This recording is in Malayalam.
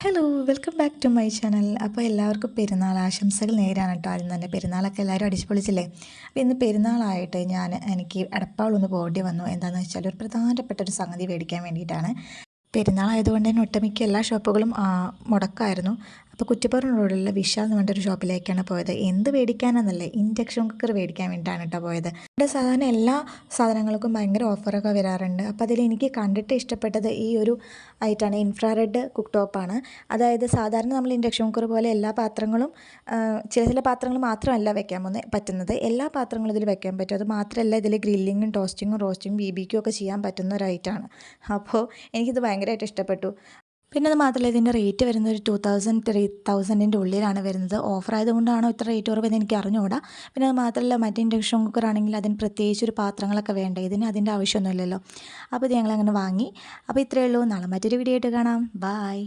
Hello welcome back to my channel. അപ്പോൾ എല്ലാവർക്കും പെരുന്നാൾ ആശംസകൾ നേരാണ് കേട്ടോ. ആദ്യം തന്നെ പെരുന്നാളൊക്കെ എല്ലാവരും അടിച്ചു പൊളിച്ചില്ലേ. അപ്പോൾ ഇന്ന് പെരുന്നാളായിട്ട് എനിക്ക് എടപ്പാളൊന്ന് പോകേണ്ടി വന്നു. എന്താണെന്ന് വെച്ചാൽ ഒരു പ്രധാനപ്പെട്ട ഒരു സംഗതി മേടിക്കാൻ വേണ്ടിയിട്ടാണ്. പെരുന്നാളായതുകൊണ്ട് തന്നെ ഒട്ടുമിക്ക എല്ലാ ഷോപ്പുകളും മുടക്കായിരുന്നു. അപ്പോൾ കുറ്റിപ്പുറം റോഡിലുള്ള വിശാൽ എന്ന് പറഞ്ഞൊരു ഷോപ്പിലേക്കാണ് പോയത്. എന്ത് മേടിക്കാനെന്നല്ലേ, ഇൻഡക്ഷൻ കുക്കർ മേടിക്കാൻ വേണ്ടിയിട്ടാണ് കേട്ടോ പോയത്. ഇവിടെ സാധാരണ എല്ലാ സാധനങ്ങൾക്കും ഭയങ്കര ഓഫറൊക്കെ വരാറുണ്ട്. അപ്പോൾ അതിൽ എനിക്ക് കണ്ടിട്ട് ഇഷ്ടപ്പെട്ടത് ഈ ഒരു ഐറ്റാണ്, ഇൻഫ്രാറെഡ് കുക്ക് ടോപ്പാണ്. അതായത് സാധാരണ നമ്മൾ ഇൻഡക്ഷൻ കുക്കർ പോലെ എല്ലാ പാത്രങ്ങളും ചില പാത്രങ്ങൾ മാത്രമല്ല വെക്കാൻ പറ്റുന്നത്, എല്ലാ പാത്രങ്ങളും ഇതിൽ വെക്കാൻ പറ്റും. അത് മാത്രമല്ല ഇതിൽ ഗ്രില്ലിങ്ങും ടോസ്റ്റിങ്ങും റോസ്റ്റിങ്ങും BBQ ഒക്കെ ചെയ്യാൻ പറ്റുന്ന ഒരു ഐറ്റാണ്. അപ്പോൾ എനിക്കിത് ഭയങ്കരമായിട്ട് ഇഷ്ടപ്പെട്ടു. പിന്നെ അത് മാത്രമല്ല ഇതിൻ്റെ റേറ്റ് വരുന്നത് ഒരു 2000-3000 ഉള്ളിലാണ് വരുന്നത്. ഓഫർ ആയതുകൊണ്ടാണോ ഇത്ര റേറ്റ് കുറവെന്ന് എനിക്ക് അറിഞ്ഞുകൂടാ. പിന്നെ അത് മാത്രമല്ല മറ്റേ ഇൻഡക്ഷൻ കുക്കർ ആണെങ്കിൽ അതിന് പ്രത്യേകിച്ച് ഒരു പാത്രങ്ങളൊക്കെ വേണ്ടേ, ഇതിന് അതിൻ്റെ ആവശ്യമൊന്നുമില്ലല്ലോ. അപ്പോൾ ഇത് ഞങ്ങളങ്ങനെ വാങ്ങി. അപ്പോൾ ഇത്രയേ ഉള്ളൂ. നാളെ മറ്റൊരു വീഡിയോ ആയിട്ട് കാണാം. ബായ്.